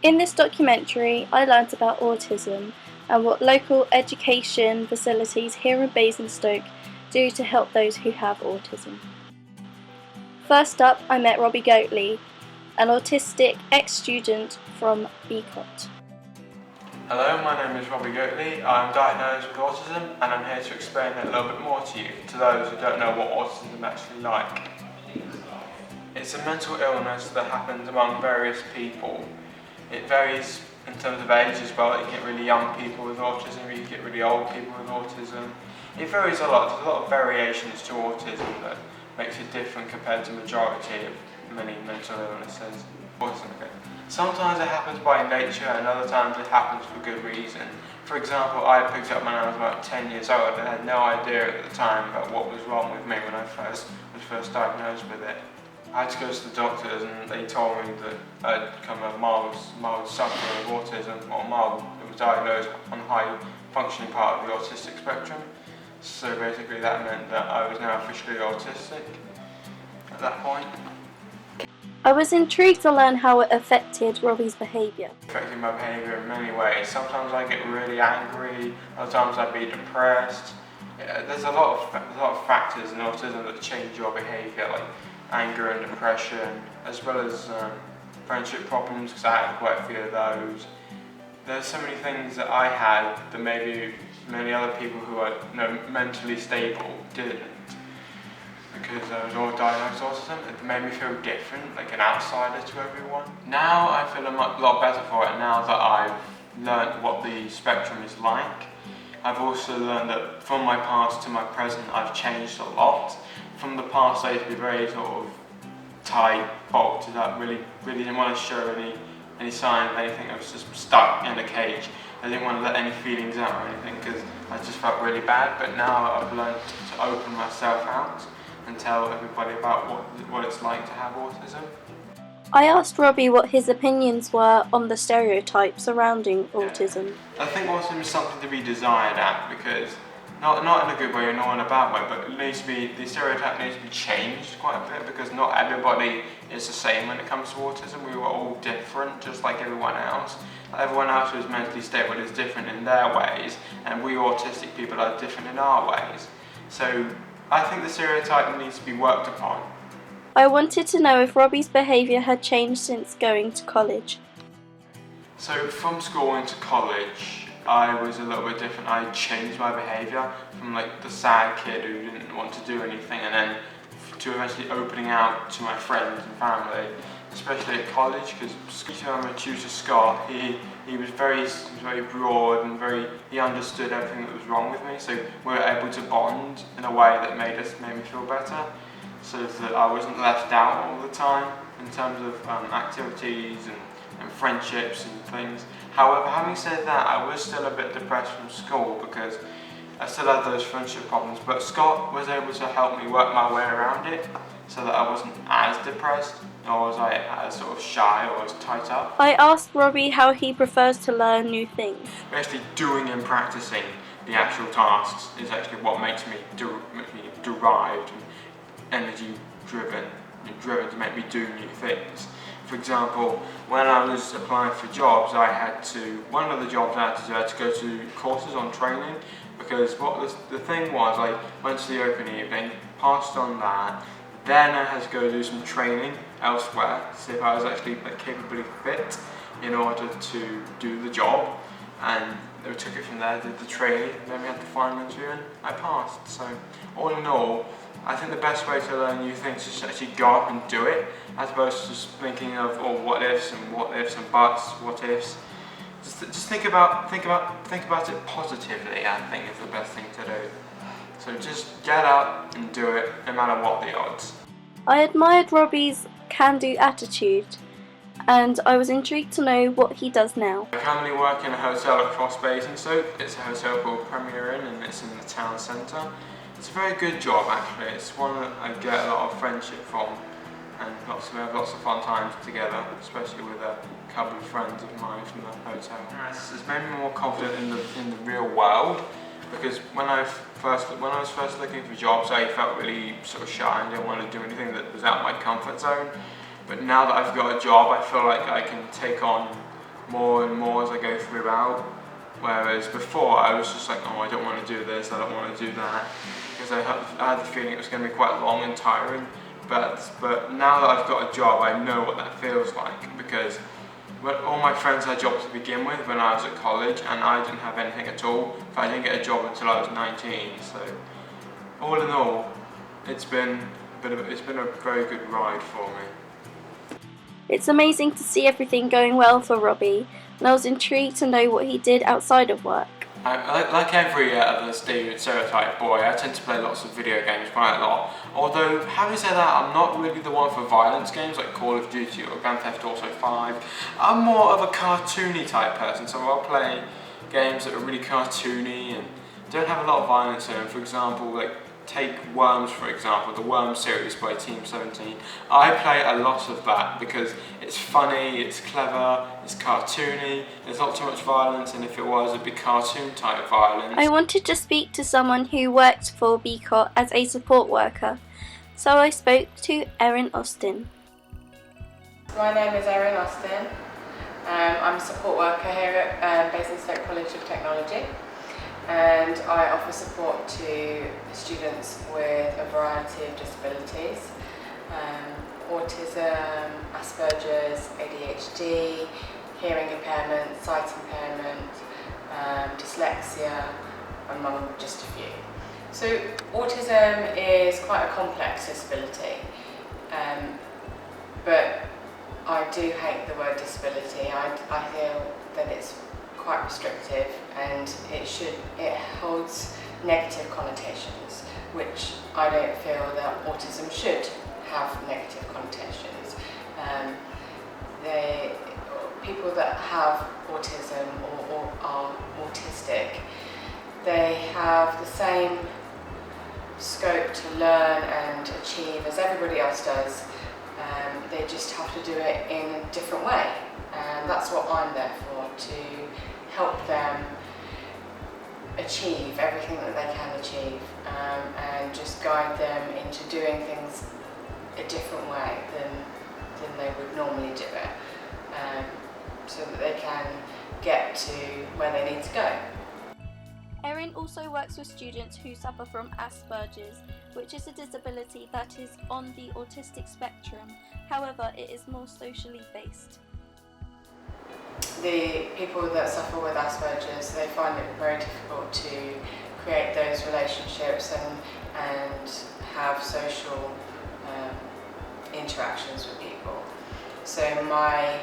In this documentary, I learnt about autism and what local education facilities here in Basingstoke do to help those who have autism. First up, I met Robbie Goatley, an autistic ex-student from BCOT. Hello, my name is Robbie Goatley. I'm diagnosed with autism and I'm here to explain it a little bit more to you, to those who don't know what autism is actually like. It's a mental illness that happens among various people. It varies in terms of age as well. You get really young people with autism, you get really old people with autism. It varies a lot. There's a lot of variations to autism that makes it different compared to the majority of many mental illnesses. Sometimes it happens by nature and other times it happens for good reason. For example, I picked up when I was about 10 years old and had no idea at the time about what was wrong with me when I was first diagnosed with it. I had to go to the doctors and they told me that I'd become a mild sufferer of autism, or mild, it was diagnosed on the high functioning part of the autistic spectrum. So basically that meant that I was now officially autistic at that point. I was intrigued to learn how it affected Robbie's behaviour. Affecting my behaviour in many ways. Sometimes I get really angry, other times I'd be depressed. There's a lot of factors in autism that change your behaviour, like anger and depression, as well as friendship problems, because I had quite a few of those. There's so many things that I had that maybe many other people who are mentally stable didn't. Because I was all diagnosed with autism, it made me feel different, like an outsider to everyone. Now I feel a lot better for it now that I've learned what the spectrum is like. I've also learned that from my past to my present I've changed a lot. From the past I used to be very sort of tight, bolted up, really didn't want to show any sign of anything. I was just stuck in a cage. I didn't want to let any feelings out or anything because I just felt really bad, but now I've learned to open myself out and tell everybody about what it's like to have autism. I asked Robbie what his opinions were on the stereotypes surrounding autism. I think autism is something to be desired at, because not in a good way or not in a bad way, but the stereotype needs to be changed quite a bit, because not everybody is the same when it comes to autism. We were all different, just like everyone else. Everyone else who is mentally stable is different in their ways, and we autistic people are different in our ways. So I think the stereotype needs to be worked upon. I wanted to know if Robbie's behaviour had changed since going to college. So from school into college, I was a little bit different. I changed my behaviour from like the sad kid who didn't want to do anything, and then to eventually opening out to my friends and family, especially at college, because my tutor Scott, he was very broad and he understood everything that was wrong with me, so we were able to bond in a way that made me feel better, so that I wasn't left out all the time in terms of activities and friendships and things. However, having said that, I was still a bit depressed from school because I still had those friendship problems, but Scott was able to help me work my way around it so that I wasn't as depressed, nor was I as sort of shy or as tight up. I asked Robbie how he prefers to learn new things. Basically doing and practicing the actual tasks is actually what makes me derived and energy driven to make me do new things. For example, when I was applying for jobs, one of the jobs I had to go to courses on training, because the thing was, I went to the open evening, passed on that, then I had to go do some training elsewhere to see if I was actually capably fit in order to do the job, and they took it from there, did the training, then we had the final interview and I passed. So all in all, I think the best way to learn new things is to actually go up and do it, as opposed to just thinking of what ifs and buts, what ifs. Just think about it positively, I think is the best thing to do. So just get out and do it, no matter what the odds. I admired Robbie's can-do attitude, and I was intrigued to know what he does now. I currently work in a hotel across Basingstoke. It's a hotel called Premier Inn, and it's in the town centre. It's a very good job actually. It's one that I get a lot of friendship from, and we have lots of fun times together, especially with a couple of friends of mine from the hotel. It's made me more confident in the real world, because when I was first looking for jobs, I felt really sort of shy and didn't want to do anything that was out of my comfort zone. But now that I've got a job, I feel like I can take on more and more as I go throughout. Whereas before I was just like, oh, I don't want to do this, I don't want to do that, because I had the feeling it was going to be quite long and tiring. But now that I've got a job, I know what that feels like, because all my friends had jobs to begin with when I was at college, and I didn't have anything at all. I didn't get a job until I was 19. So all in all, it's been a very good ride for me. It's amazing to see everything going well for Robbie, and I was intrigued to know what he did outside of work. Like every other stereotype boy, I tend to play lots of video games quite a lot. Although, having said that, I'm not really the one for violence games like Call of Duty or Grand Theft Auto 5. I'm more of a cartoony type person, so I'll play games that are really cartoony and don't have a lot of violence in them. For example, like take Worms for example, the Worms series by Team 17. I play a lot of that because it's funny, it's clever, it's cartoony, there's not too much violence, and if it was, it'd be cartoon type violence. I wanted to speak to someone who worked for BCOT as a support worker, so I spoke to Erin Austin. My name is Erin Austin. I'm a support worker here at Basingstoke College of Technology, and I offer support to students with a variety of disabilities, autism, Asperger's, ADHD, hearing impairment, sight impairment, dyslexia, among just a few. So autism is quite a complex disability, but I do hate the word disability. I feel that it's quite restrictive, and it holds negative connotations, which I don't feel that autism should have negative connotations. People that have autism or are autistic, they have the same scope to learn and achieve as everybody else does. They just have to do it in a different way, and that's what I'm there for, to help them achieve everything that they can achieve, and just guide them into doing things a different way than they would normally do it, so that they can get to where they need to go. Erin also works with students who suffer from Asperger's, which is a disability that is on the autistic spectrum. However, it is more socially based. The people that suffer with Asperger's, they find it very difficult to create those relationships and have social interactions with people. So my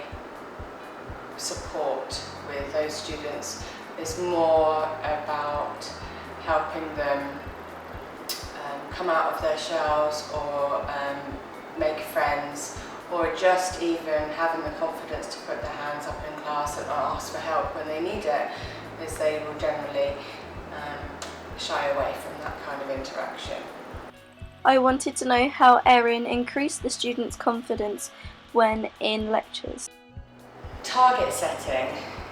support with those students is more about helping them come out of their shells, or make friends, or just even having the confidence to put their hands up in class and ask for help when they need it, as they will generally shy away from that kind of interaction. I wanted to know how Erin increased the students' confidence when in lectures. Target setting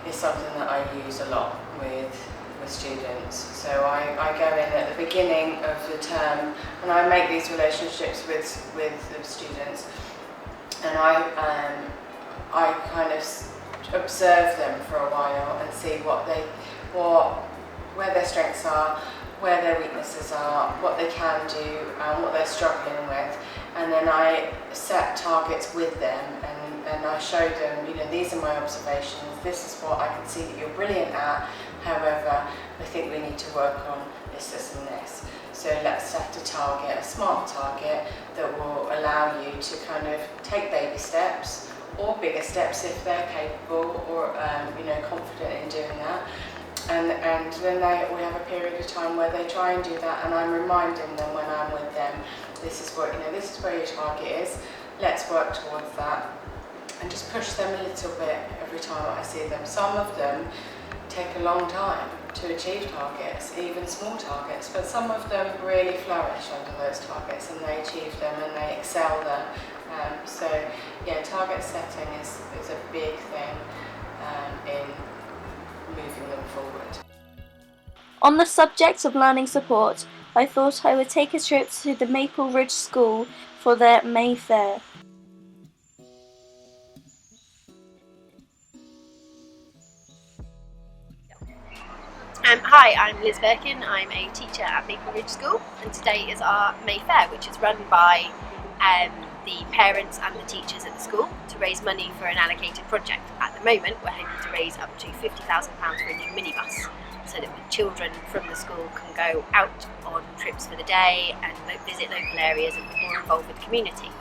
is something that I use a lot with students. So I go in at the beginning of the term and I make these relationships with the students, and I kind of observe them for a while and see where their strengths are, where their weaknesses are, what they can do, and what they're struggling with, and then I set targets with them, and I show them, these are my observations, this is what I can see that you're brilliant at, however, I think we need to work on this, this and this. So let's set a target, a smart target, that will allow you to kind of take baby steps, or bigger steps if they're capable, or confident in doing that. And then we have a period of time where they try and do that, and I'm reminding them when I'm with them, this is where your target is, let's work towards that, and just push them a little bit every time I see them. Some of them take a long time to achieve targets, even small targets, but some of them really flourish under those targets and they achieve them and they excel them. So yeah, target setting is a big thing in moving them forward. On the subject of learning support, I thought I would take a trip to the Maple Ridge School for their May Fair. Hi, I'm Liz Birkin. I'm a teacher at Maple Ridge School, and today is our May Fair, which is run by the parents and the teachers at the school to raise money for an allocated project. At the moment, we're hoping to raise up to £50,000 for a new minibus, so that the children from the school can go out on trips for the day and visit local areas and be more involved with the community.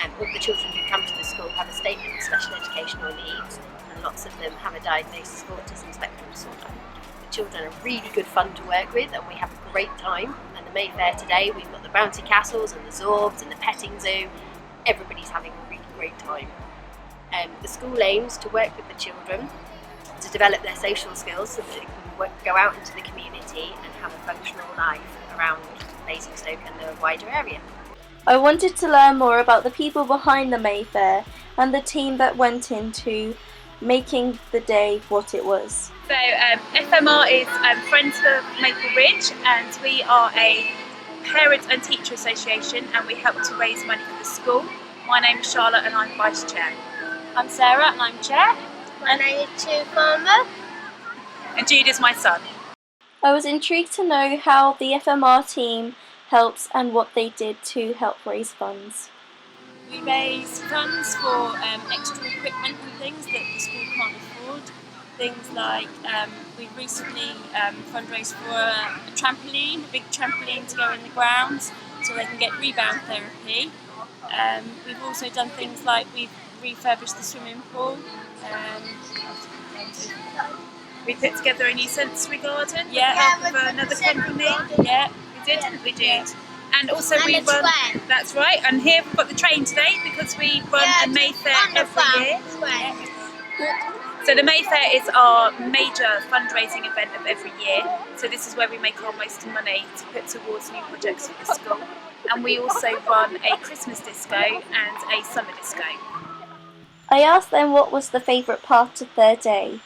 All the children who come to the school have a statement of special educational needs, and lots of them have a diagnosis of autism spectrum disorder. Children are really good fun to work with, and we have a great time. And the May Fair today, we've got the bouncy castles and the Zorbs and the petting zoo. Everybody's having a really great time. The school aims to work with the children to develop their social skills so that they can go out into the community and have a functional life around Basingstoke and the wider area. I wanted to learn more about the people behind the May Fair and the team that went into making the day what it was. So FMR is Friends for Maple Ridge, and we are a parent and teacher association, and we help to raise money for the school. My name is Charlotte and I'm Vice Chair. I'm Sarah and I'm Chair. My name is Sue Farmer. And Jude is my son. I was intrigued to know how the FMR team helps and what they did to help raise funds. We raise funds for extra equipment and things that the school can't afford. Things like we recently fundraised for a trampoline, a big trampoline to go in the grounds so they can get rebound therapy. We've also done things like we've refurbished the swimming pool. We put together a new sensory garden with Yeah. the help of another company. Yeah, We did, didn't we, Jude? Yeah. And also And we a run. train. That's right. And here we've got the train today because we run a May Fair every year. So the May Fair is our major fundraising event of every year. So this is where we make our most money to put towards new projects for the school. And we also run a Christmas disco and a summer disco. I asked them what was the favourite part of their day.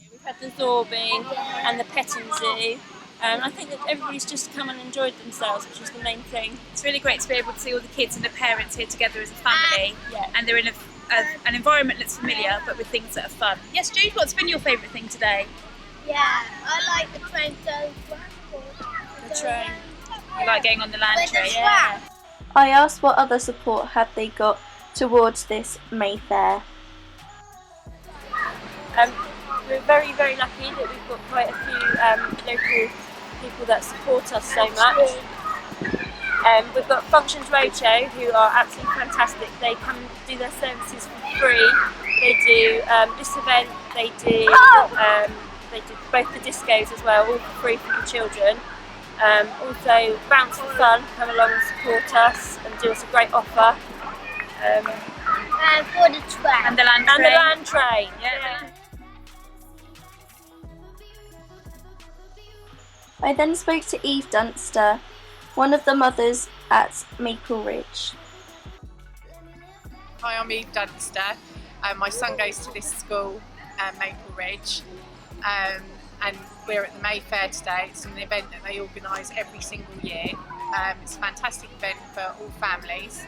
we've had the Zorbing and the petting zoo. I think that everybody's just come and enjoyed themselves, which is the main thing. It's really great to be able to see all the kids and the parents here together as a family. Yeah. And they're in an environment that's familiar but with things that are fun. Yes, Jude, what's been your favourite thing today? Yeah, I like the train so The train. You like going on the land train? Yeah. I asked what other support had they got towards this May Fair. We're very, very lucky that we've got quite a few local people that support us so much. We've got Functions Roadshow, who are absolutely fantastic. They come and do their services for free. They do this event, they do both the discos as well, all for free for the children. Also Bounce for Fun come along and support us and do us a great offer. And for the train. And the land And train. the land train. Yeah. I then spoke to Eve Dunster, one of the mothers at Maple Ridge. Hi, I'm Eve Dunster. My son goes to this school, Maple Ridge, and we're at the May Fair today. It's an event that they organise every single year. It's a fantastic event for all families.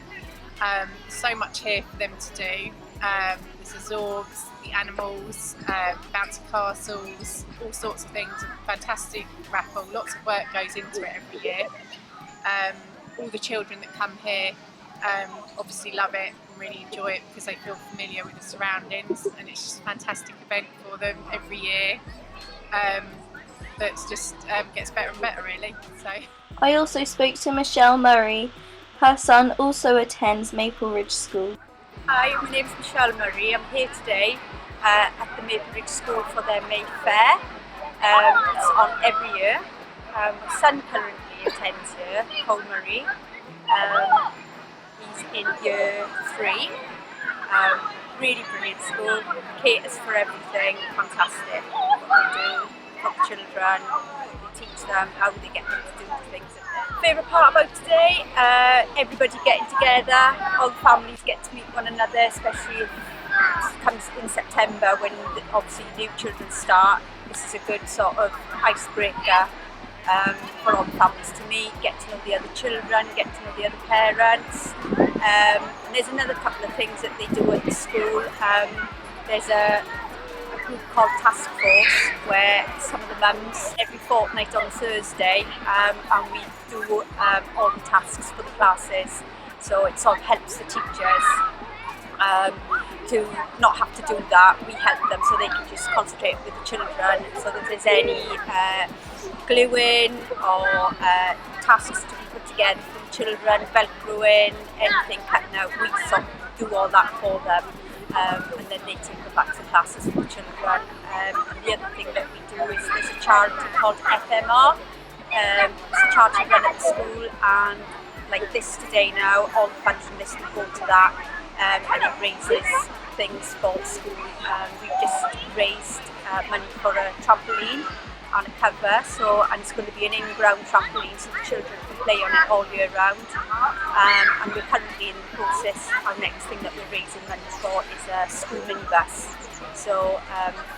So much here for them to do. There's the Zorbs, the animals, bouncy castles, all sorts of things. A fantastic raffle. Lots of work goes into it every year. All the children that come here obviously love it and really enjoy it because they feel familiar with the surroundings, and it's just a fantastic event for them every year. That's just gets better and better, really. So. I also spoke to Michelle Murray. Her son also attends Maple Ridge School. Hi, my name is Michelle Murray. I'm here today at the Maple Ridge School for their May Fair. It's on every year. My son currently attends here, Paul Murray. He's in year 3. Really brilliant school, caters for everything, fantastic. What they do for the children, they teach them how they get them to do the things. Favourite part about today, everybody getting together, all the families get to meet one another, especially if it comes in September when obviously new children start. This is a good sort of icebreaker for all the families to meet, get to know the other children, get to know the other parents. And there's another couple of things that they do at the school. There's a group called Task Force, where some of the mums every fortnight on a Thursday, and we do all the tasks for the classes. So it sort of helps the teachers to not have to do that. We help them so they can just concentrate with the children. So if there's any gluing or tasks to be put together for the children, velcroing, anything cutting out, we sort of do all that for them. And then they take it back to classes for the children. And the other thing that we do is there's a charity called FMR. It's a charity run at the school, and like this today now, all the funds from this will go to that, and it raises things for the school. We've just raised money for a trampoline and a cover, and it's going to be an in-ground trampoline so the children can play on it all year round. And we're currently in the process, our next thing that we're raising money for is a school minibus. So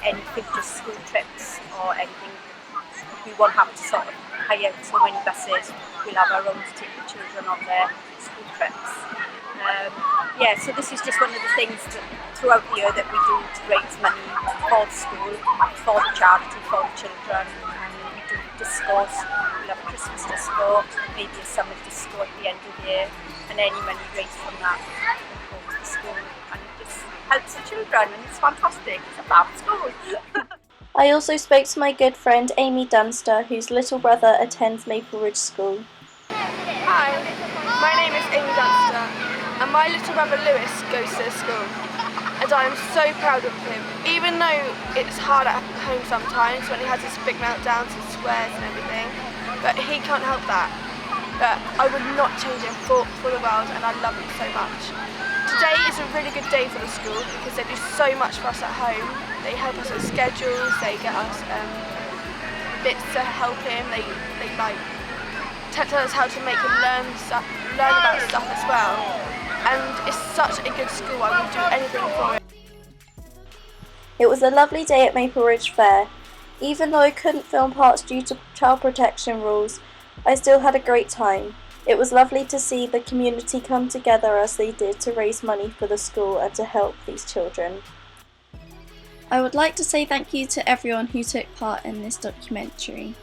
anything, just school trips or anything, we won't have to sort of hire so many buses. We'll have our own to take the children on their school trips. So this is just one of the things that throughout the year that we do to raise money for the school, for the charity, for the children. And we do discos, we'll have a Christmas disco, maybe a summer disco at the end of the year, and any money raised from that will go to the school, and it just helps the children, and it's fantastic. It's a fab school. I also spoke to my good friend Amy Dunster, whose little brother attends Maple Ridge School. Hi, my name is Amy Dunster, and my little brother Lewis goes to this school, and I am so proud of him. Even though it's hard at home sometimes when he has his big meltdowns and swears and everything, but he can't help that. But I would not change him for the world, and I love him so much. Today is a really good day for the school because they do so much for us at home. They help us with schedules, they get us bits to help him, they like tell us how to make him learn about stuff as well. And it's such a good school, I would do anything for it. It was a lovely day at Maple Ridge Fair. Even though I couldn't film parts due to child protection rules, I still had a great time. It was lovely to see the community come together as they did to raise money for the school and to help these children. I would like to say thank you to everyone who took part in this documentary.